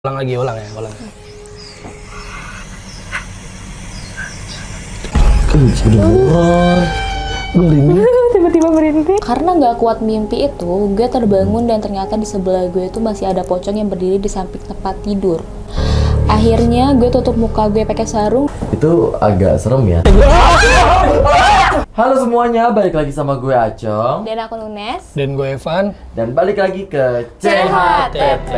Ulang ya. Tiba-tiba berhenti. Karena nggak kuat mimpi itu, gue terbangun dan ternyata di sebelah gue itu masih ada pocong yang berdiri di samping tempat tidur. Akhirnya gue tutup muka gue pakai sarung. Itu agak serem ya. Halo semuanya, balik lagi sama gue Acong Dan aku Nunes. Dan gue Evan. dan balik lagi ke CHTT.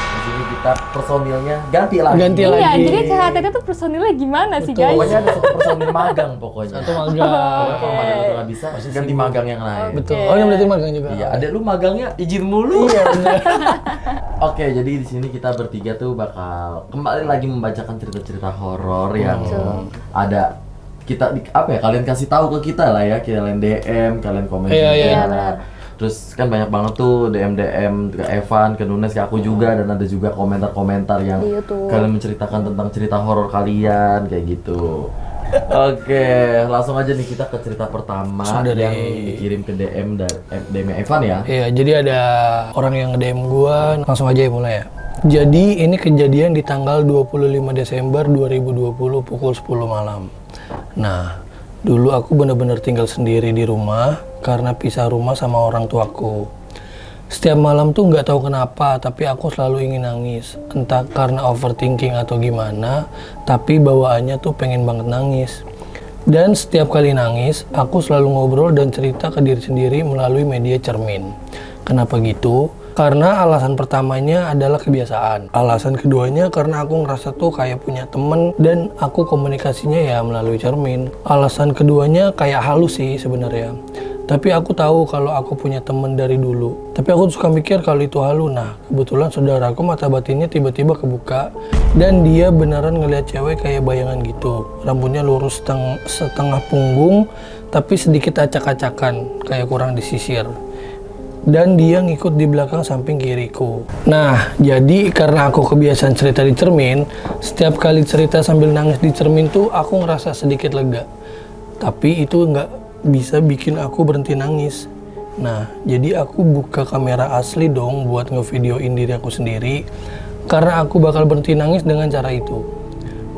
Di sini kita personilnya ganti lagi. Iya, jadi CHTT tuh personilnya gimana sih guys? Pokoknya ada satu personil magang pokoknya. Satu magang. Kalau magang itu nggak bisa, ganti magang yang lain. Betul. Oh, yang berarti magang juga. Iya, ada lu magangnya izin mulu. Iya, benar. Oke, jadi di sini kita bertiga tuh bakal kembali lagi membacakan cerita-cerita horor yang ada kita apa ya, kalian kasih tahu ke kita lah ya, kalian DM, kalian komen Iya, juga. iya, benar. Terus kan banyak banget tuh DM ke Evan, ke Nunes, ke aku juga, dan ada juga komentar-komentar yang Di YouTube. kalian menceritakan tentang cerita horor kalian kayak gitu. Oke, langsung aja nih kita ke cerita pertama yang dikirim ke DM Evan ya. Iya, jadi ada orang yang nge-DM gua, langsung aja ya mulai ya. Jadi ini kejadian di tanggal 25 Desember 2020 pukul 10 malam. Nah, dulu aku bener-bener tinggal sendiri di rumah karena pisah rumah sama orang tuaku. Setiap malam tuh nggak tahu kenapa, tapi aku selalu ingin nangis. Entah karena overthinking atau gimana, tapi bawaannya tuh pengen banget nangis. Dan setiap kali nangis, aku selalu ngobrol dan cerita ke diri sendiri melalui media cermin. Kenapa gitu? Karena alasan pertamanya adalah kebiasaan. Alasan keduanya karena aku ngerasa tuh kayak punya temen dan aku komunikasinya ya melalui cermin. Alasan keduanya kayak halus sih sebenarnya. Tapi aku tahu kalau aku punya temen dari dulu. Tapi aku suka mikir kalau itu halu. Nah, kebetulan saudaraku mata batinnya tiba-tiba kebuka dan dia beneran ngeliat cewek kayak bayangan gitu. Rambutnya lurus setengah punggung, tapi sedikit acak-acakan, kayak kurang disisir. Dan dia ngikut di belakang samping kiriku. Nah, jadi karena aku kebiasaan cerita di cermin, setiap kali cerita sambil nangis di cermin tuh aku ngerasa sedikit lega. Tapi itu nggak bisa bikin aku berhenti nangis. Nah, jadi aku buka kamera asli dong buat ngevideoin diri aku sendiri, karena aku bakal berhenti nangis dengan cara itu.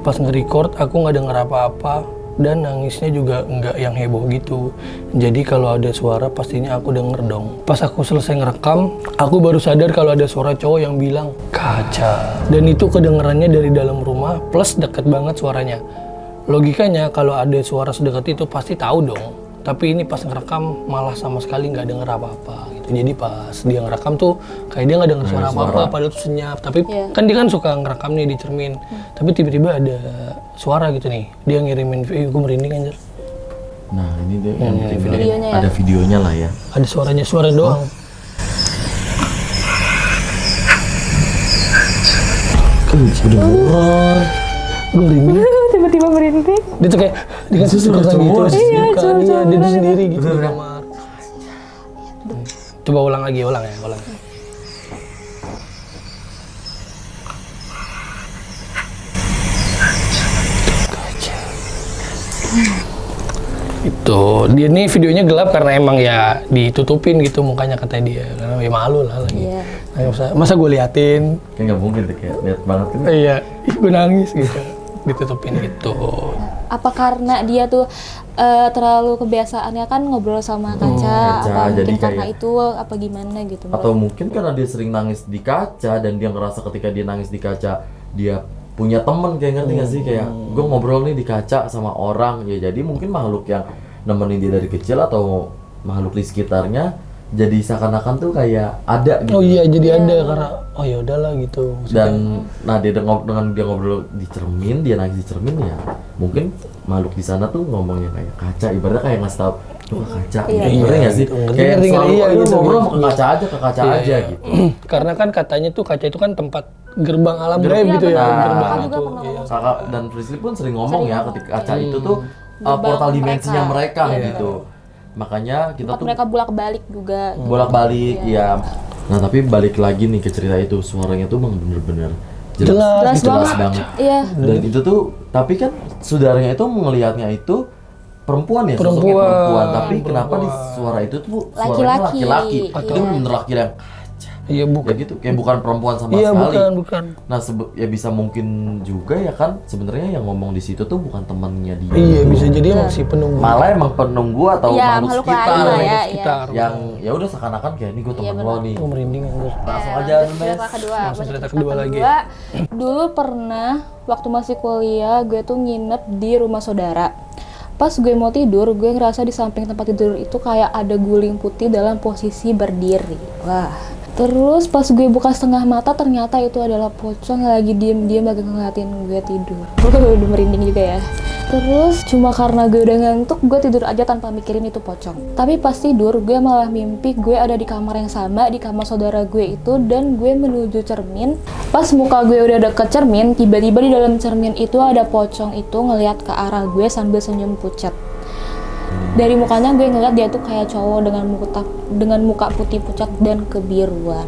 Pas nge-record aku nggak denger apa-apa dan nangisnya juga nggak yang heboh gitu. Jadi kalau ada suara pastinya aku denger dong. Pas aku selesai ngerekam, aku baru sadar kalau ada suara cowok yang bilang kaca. Dan itu kedengerannya dari dalam rumah plus deket banget suaranya. Logikanya kalau ada suara sedekat itu pasti tahu dong. Tapi ini pas ngerekam malah sama sekali nggak denger apa-apa gitu. Jadi pas dia ngerekam tuh kayak dia nggak denger suara apa-apa, padahal tuh senyap. Tapi kan dia kan suka ngerekam nih di cermin. Tapi tiba-tiba ada suara gitu nih. Dia ngirimin video, gue merinding anjir. Nah, ini dia yang videonya ya. ada videonya lah ya. Ada suaranya, suara doang. Gue merinding. Tiba-tiba berhenti. Dia tuh kayak dikasih suka gitu. Iya, cowok-cowok dia sendiri gitu di Bener. kamar. Coba ulang ya. Itu dia nih videonya gelap karena emang ya ditutupin gitu mukanya kata dia, karena ya malu lah lagi. Iya. Nah, masa gue liatin, Kayak nggak mungkin tuh, kayak lihat banget kan. iya gue nangis gitu, ditutupin gitu. Apa karena dia tuh terlalu kebiasaannya kan ngobrol sama kaca, kaca, apa jadi mungkin karena kayak- itu apa gimana gitu. Atau mungkin karena dia sering nangis di kaca dan dia ngerasa ketika dia nangis di kaca dia punya temen, kayak ngerti gak sih, kayak gue ngobrol nih di kaca sama orang ya, jadi mungkin makhluk yang nemenin dia dari kecil atau makhluk di sekitarnya jadi seakan-akan tuh kayak ada gitu. Oh iya jadi ada karena oh ya udahlah gitu. Maksudnya, Dan nah dia dengan dia ngobrol di cermin, dia nangis di cermin ya, mungkin makhluk di sana tuh ngomongnya kayak kaca, ibaratnya kayak ngasih tau tuh kaca, Iya, gitu. Ngerti nggak sih? Ngerti, Kayak ngerti, selalu iya, lu gitu, ngobrol gitu. mau ke kaca aja Iya. gitu. Karena kan katanya tuh kaca itu kan tempat gerbang alam Gerbang, gaib gitu ya, benar. gerbang Kakak juga itu. pernah Iya. Kakak dan Frisly pun sering ngomong ya ketika kaca itu tuh Gerbang portal dimensinya mereka Iya, gitu. Makanya kita tempat tuh mereka bolak-balik juga. bolak-balik ya. Nah tapi balik lagi nih ke cerita itu, suaranya tuh emang bener-bener Jelas jelas banget. Iya. Dan itu tuh, tapi kan saudaranya itu ngelihatnya itu perempuan ya, sosoknya Perempuan. perempuan, tapi kenapa di Perempuan. suara itu tuh suaranya Laki-laki. laki-laki? Atau- Itu bener laki yang Iya ya bukan. gitu, kayak bukan perempuan sama Iya sekali. bukan. Nah, ya bisa mungkin juga ya kan sebenarnya yang ngomong di situ tuh bukan temannya dia. Iya gitu. bisa jadi emang si penunggu. Malah emang penunggu atau Iya, makhluk makhluk sekitar lain lah ya, Makhluk iya. sekitar. yang ya udah seakan-akan kayak ini gue teman Iya, lo nih. Oh merinding anjir. Langsung aja Lanjut Nes. cerita kedua. Langsung Gua cerita cerita kedua lagi. Dulu pernah waktu masih kuliah gue tuh nginep di rumah saudara. Pas gue mau tidur, gue ngerasa di samping tempat tidur itu kayak ada guling putih dalam posisi berdiri. Wah. Terus pas gue buka setengah mata ternyata itu adalah pocong yang lagi diem-diem lagi ngeliatin gue tidur. Udah merinding juga ya. Terus cuma karena gue udah ngantuk, gue tidur aja tanpa mikirin itu pocong. Tapi pas tidur, gue malah mimpi gue ada di kamar yang sama, di kamar saudara gue itu, dan gue menuju cermin. Pas muka gue udah deket cermin, tiba-tiba di dalam cermin itu ada pocong itu ngeliat ke arah gue sambil senyum pucat. Dari mukanya gue ngeliat dia tuh kayak cowok dengan muka putih pucat dan kebiruan.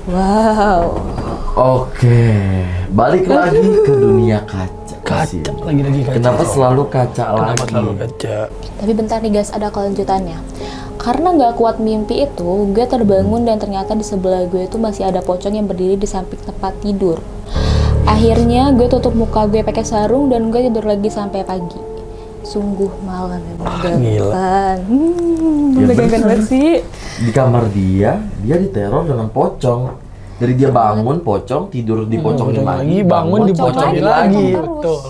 Wow. Oke, balik lagi ke dunia kaca. Kaca lagi kaca. Kenapa selalu kaca Kenapa lagi? selalu kaca? Tapi bentar nih guys, ada kelanjutannya. Karena nggak kuat mimpi itu, gue terbangun dan ternyata di sebelah gue itu masih ada pocong yang berdiri di samping tempat tidur. Akhirnya gue tutup muka gue pakai sarung dan gue tidur lagi sampai pagi. Sungguh malam yang menegangkan. Ya Menegangkan bener. banget sih. Di kamar dia diteror dengan pocong. Dari dia bangun pocong, tidur dipocongin Pocong lagi, bangun dipocongin lagi. terus. Betul.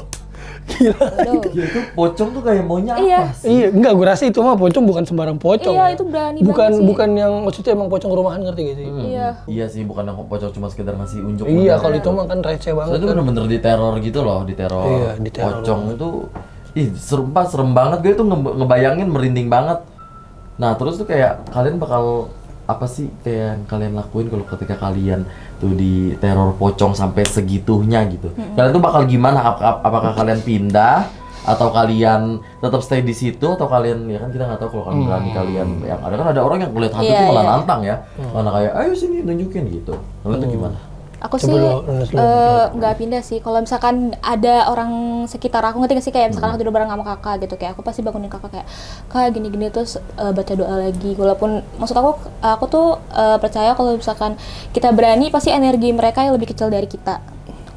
Gila. Aduh. Ya itu pocong tuh kayak maunya Iya. apa sih? Iya, enggak gue rasa itu mah pocong bukan sembarang pocong. Iya, ya. itu berani bukan banget sih. bukan yang maksudnya emang pocong rumahan ngerti gak sih? Iya. Iya sih, bukan yang pocong cuma sekedar ngasih unjuk. Iya, unjuk. kalau itu mah kan receh banget. Soalnya itu kan. bener-bener diteror gitu loh, diteror. Iya, diteror Pocong itu, serem banget. Gue tuh ngebayangin merinding banget. Nah terus tuh kayak kalian bakal apa sih kayak yang kalian lakuin kalau ketika kalian tuh diteror pocong sampai segitunya gitu? Kalian tuh bakal gimana? Apakah kalian pindah? Atau kalian tetap stay di situ? Atau kalian, ya kan kita nggak tahu kalau kalian berani kalian yang ada orang yang kulihat hantu Iya, tuh malah iya. nantang ya, malah kayak ayo sini tunjukin gitu. Kalian tuh gimana? Aku Coba sih Lunas dulu. nggak pindah sih. Kalau misalkan ada orang sekitar aku, ngerti gak sih, kayak misalkan aku tidur bareng sama kakak gitu, kayak aku pasti bangunin kakak kayak kak gini-gini, terus baca doa lagi. Walaupun maksud aku tuh percaya kalau misalkan kita berani pasti energi mereka yang lebih kecil dari kita.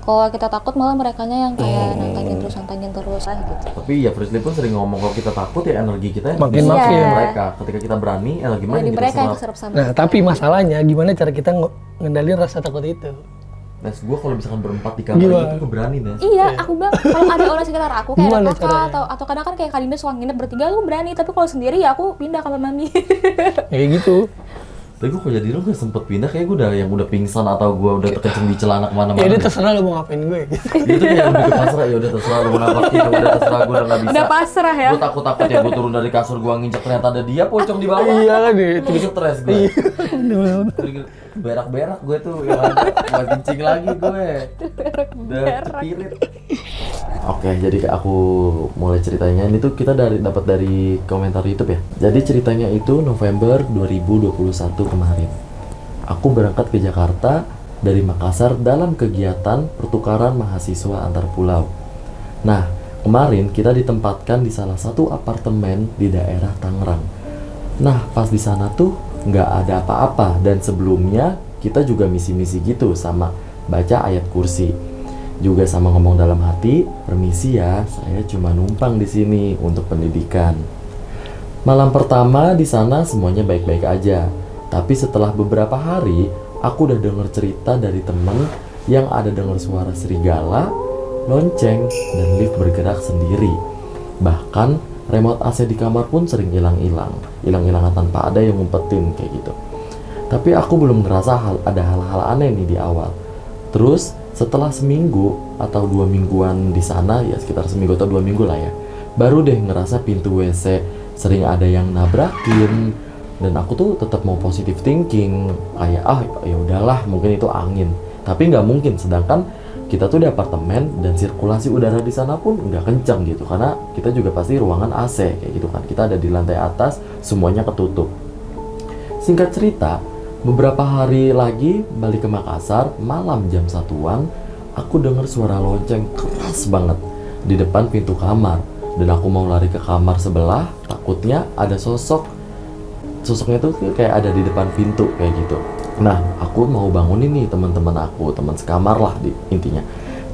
Kalau kita takut malah merekanya yang kayak nantangin terus lah gitu. Tapi ya Frisly pun sering ngomong kalau kita takut ya energi kita yang Makin bisa makin. ke mereka. Ketika kita berani energi mereka Jadi yang mereka yang kita keserap sama Nah, kita. tapi masalahnya gimana cara kita ngendalin rasa takut itu? Nes, gue kalau misalkan berempat di kamar Gimana? itu gue berani Nes. Iya, aku bilang kalau ada orang sekitar aku kayak Gimana ada kakak caranya? atau kadang kan kayak Kak Dinda suka nginep bertiga, aku berani. Tapi kalau sendiri ya aku pindah kamar mandi. Kayak gitu. Tapi gue kalau jadi lu gak sempet pindah kayak gue udah pingsan atau gue udah kekenceng di celana kemana-mana. Ya udah deh. terserah lo mau ngapain gue. Dia tuh kayak lebih ke pasrah, ya udah terserah lu kenapa, ya udah terserah gue udah gak bisa. Udah pasrah ya. Gue takut ya gue turun dari kasur gue nginjek ternyata ada dia pocong di bawah. Iya kan deh. Terus stres gue. Berak-berak gue tuh yang ada, gue kencing lagi gue. Udah cepirit. Oke, jadi aku mulai ceritanya. Ini tuh kita dapat dari komentar YouTube ya. Jadi ceritanya itu November 2021 kemarin. Aku berangkat ke Jakarta dari Makassar dalam kegiatan pertukaran mahasiswa antar pulau. Nah, kemarin kita ditempatkan di salah satu apartemen di daerah Tangerang. Nah, pas di sana tuh nggak ada apa-apa dan sebelumnya kita juga misi-misi gitu sama baca ayat kursi. Juga sama ngomong dalam hati, permisi ya, saya cuma numpang di sini untuk pendidikan. Malam pertama di sana semuanya baik-baik aja. Tapi setelah beberapa hari, aku udah denger cerita dari temen yang ada denger suara serigala, lonceng, dan lift bergerak sendiri. Bahkan remote AC di kamar pun sering hilang-hilangan tanpa ada yang ngumpetin kayak gitu. Tapi aku belum ngerasa ada hal-hal aneh nih di awal. Terus setelah seminggu atau 2 mingguan di sana, ya sekitar seminggu atau 2 minggu lah ya, baru deh ngerasa pintu WC sering ada yang nabrakin. Dan aku tuh tetap mau positive thinking, kayak ya udahlah mungkin itu angin. Tapi nggak mungkin, sedangkan kita tuh di apartemen dan sirkulasi udara di sana pun nggak kencang gitu, karena kita juga pasti ruangan AC kayak gitu kan. Kita ada di lantai atas, semuanya ketutup. Singkat cerita, beberapa hari lagi balik ke Makassar, malam jam 1-an, aku dengar suara lonceng keras banget di depan pintu kamar. Dan aku mau lari ke kamar sebelah, takutnya ada sosoknya tuh kayak ada di depan pintu kayak gitu. Nah, aku mau bangunin nih teman-teman aku, teman sekamar lah intinya.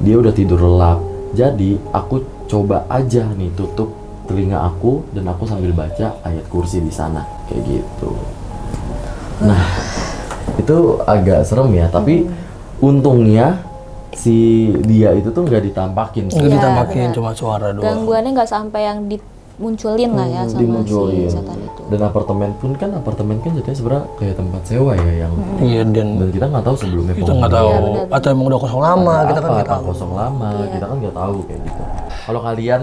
Dia udah tidur lelap. Jadi aku coba aja nih tutup telinga aku dan aku sambil baca ayat kursi di sana kayak gitu. Nah, itu agak serem ya, tapi untungnya si dia itu tuh nggak ditampakin. Nggak Iya, ditampakin, benar. cuma suara doang. Gangguannya nggak sampai yang dimunculin lah ya sama Dimunculin. si setan itu. Dan apartemen kan jadinya sebenarnya kayak tempat sewa ya yang Iya, dan dan kita nggak tahu sebelumnya kita nggak tahu Iya, benar. atau emang udah kosong lama, ada kita kan nggak apa tahu. kosong lama, kita kan nggak tahu kayak gitu. Kalau kalian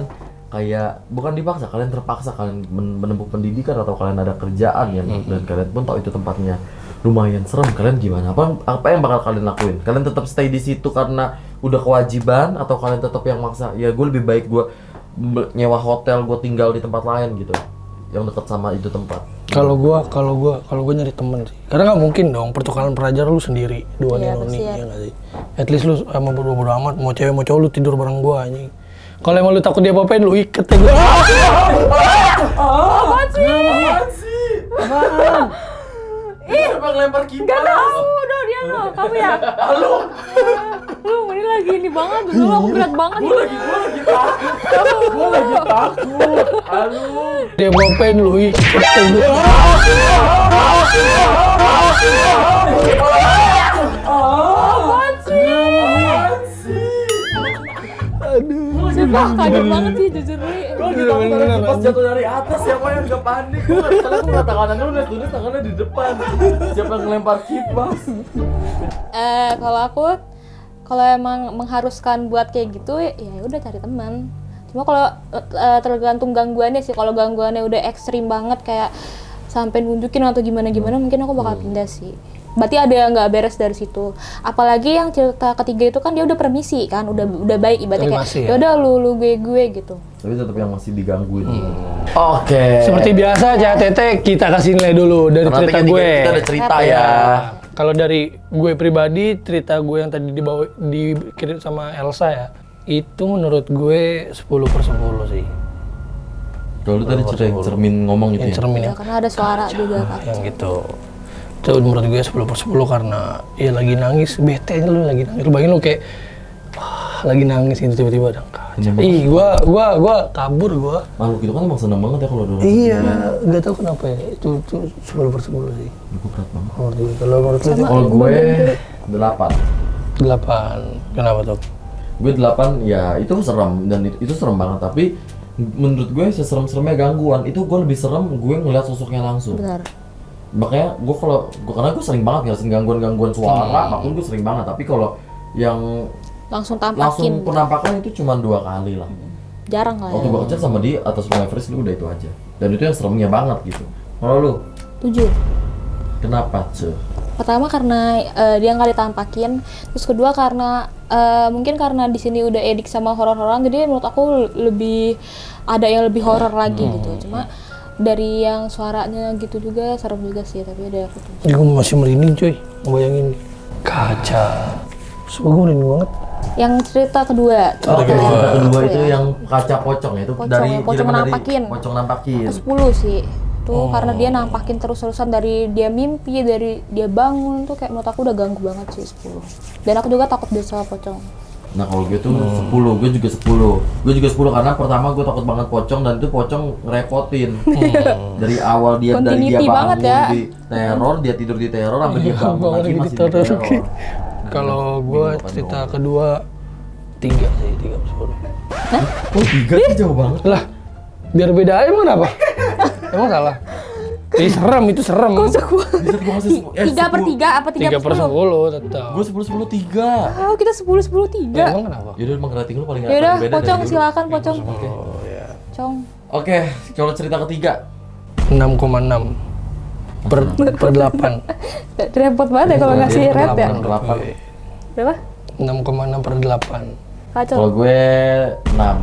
kayak bukan dipaksa, kalian terpaksa kalian menempuh pendidikan atau kalian ada kerjaan yang dan kalian pun tahu itu tempatnya lumayan serem, kalian gimana? Apa yang bakal kalian lakuin? Kalian tetap stay di situ karena udah kewajiban atau kalian tetap yang maksa? Ya gue lebih baik gue nyewa hotel, gue tinggal di tempat lain gitu, yang dekat sama itu tempat. Kalau gua nyari temen sih. Karena nggak mungkin dong pertukaran pelajar lu sendiri, dua Iya, noni, kasihan. ya nggak sih? At least lu emang bodo amat, mau cewek mau cowok lu tidur bareng gua anjing. Kalau emang lu takut dia apa-apain lu iket ya gua. Apaan sih? Siapa yang lempar kipas? Gak tahu, udah dia loh, kamu ya? Halo. Lu ini lagi ini banget, dulu aku berat banget. Gue lagi takut. Halo. Dia apa-apain lu iket ya gua. Apaan sih? Sumpah kaget banget sih jujur Li. Gue lagi takut ada kipas jatuh dari atas, siapa yang gak panik? Karena gue ngeliat tangannya nulis tangannya di depan. Siapa yang ngelempar kipas? Kalau emang mengharuskan buat kayak gitu ya udah cari teman. Cuma kalau tergantung gangguannya sih. Kalau gangguannya udah ekstrim banget kayak sampai nunjukin atau gimana mungkin aku bakal pindah sih. Berarti ada yang nggak beres dari situ. Apalagi yang cerita ketiga itu kan dia udah permisi kan, udah baik ibaratnya kayak Terima kasih ya. ya udah lu gue gitu. Tapi tetap yang masih digangguin. Oke. Seperti biasa CATT kita kasih nilai dulu dari Karena cerita tiga-tiga gue. kita ada cerita Ya. ya. Kalau dari gue pribadi, cerita gue yang tadi dikirim sama Elsa ya, itu menurut gue 10/10 sih. Kalau lu tadi cerita yang cermin ngomong gitu Yang ya. cermin Ya, yang, karena ada suara juga kan. yang gitu. Itu menurut gue 10/10 karena ya lagi nangis, bete lu lagi nangis. Lu bayangin lu kayak lagi nangis gitu tiba-tiba ada kaca. Ih, gua kabur gua. Makhluk itu kan emang seneng banget ya kalau udah Iya, nggak tahu kenapa ya. Itu 10/10 sih. Gue berat banget. Menurut gue. Kalau menurut lu Kalau gue 8. 8. Kenapa tuh? Gue 8 ya itu serem dan itu serem banget, tapi menurut gue seserem-seremnya gangguan itu gue lebih serem gue ngeliat sosoknya langsung. Benar. Makanya karena gue sering banget ngerasain gangguan suara, apapun gue sering banget, tapi kalau yang Langsung langsung tampakin. penampakan itu cuma 2 kali lah. Jarang lah Waktu ya. gue kecil sama di atas rumah Everest udah itu aja, dan itu yang seremnya banget gitu. Kalau lu 7. kenapa cuy? Pertama karena dia nggak ditampakin, terus kedua karena mungkin karena di sini udah edik sama horor-hororan, jadi menurut aku lebih ada yang lebih horor lagi gitu. Cuma dari yang suaranya gitu juga serem juga sih, tapi ada aku tuh. Gue masih merinding cuy, ngebayangin kaca. Sumpah gue merinding banget. Yang cerita kedua, Oke, cerita kedua aku itu ya. yang kaca pocong ya, itu Pocong, dari pocong kiriman dari nampakin. pocong nampakin. Aku 10 sih. Tuh karena dia nampakin terus-terusan dari dia mimpi, dari dia bangun tuh kayak menurut aku udah ganggu banget sih 10. Dan aku juga takut dia sama pocong. Nah kalau gue tuh 10, gue juga 10. Gue juga 10 karena pertama gue takut banget pocong dan itu pocong ngerepotin. Dari awal dia dari dia Continuity bangun banget ya. di teror, dia tidur di teror sampai dia bangun Bangun lagi lagi masih di diteror. teror. Kalau gue cerita kedua 3 sih, 3/10. Oh 3 sih jauh banget. Lah, biar beda aja emang kenapa? Emang salah? Serem, itu serem. Bisa gue kasih 3/3 apa 3/10 3/10? tetap. Gue 10 3. Oh, kita 10 3. Emang kenapa? Yaudah emang rating lu paling Ya udah, beda pocong dari dulu. silakan pocong. Oke. Cong. Oke, kalau cerita ketiga 6,6 per 8. Repot banget ya kalau ngasih rate ya. 8. Berapa? 6,6 per 8. Kacau. Kalau gue 6.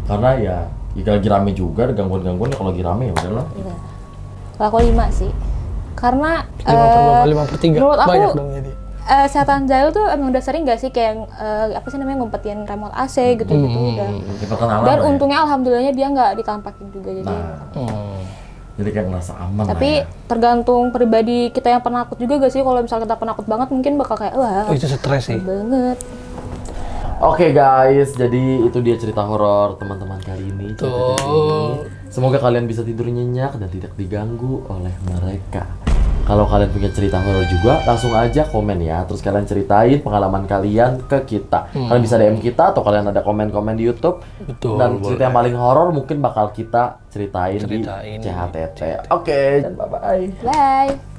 Karena ya lagi rame juga, ada gangguan-gangguan, kalau lagi rame ya udahlah. Iya. Kalau aku 5 sih. Karena 5/3. menurut aku Banyak dong jadi. setan jahil tuh emang udah sering gak sih kayak apa sih namanya ngumpetin remote AC gitu-gitu udah. Ya, perkenalan Dan lah ya. untungnya alhamdulillahnya dia nggak ditampakin juga jadi. Jadi kayak ngerasa aman Tapi lah ya. tergantung pribadi kita yang penakut juga gak sih, kalau misalnya kita penakut banget mungkin bakal kayak wah Oh, itu stres sih. banget. Oke guys, jadi itu dia cerita horor teman-teman kali ini. cerita dari ini. Semoga kalian bisa tidur nyenyak dan tidak diganggu oleh mereka. Kalau kalian punya cerita horor juga, langsung aja komen ya. Terus kalian ceritain pengalaman kalian ke kita. Kalian bisa DM kita atau kalian ada komen-komen di YouTube. Betul, Dan cerita boleh. yang paling horor mungkin bakal kita ceritain di Ceritain. CHTT. Oke, dan bye-bye. Bye.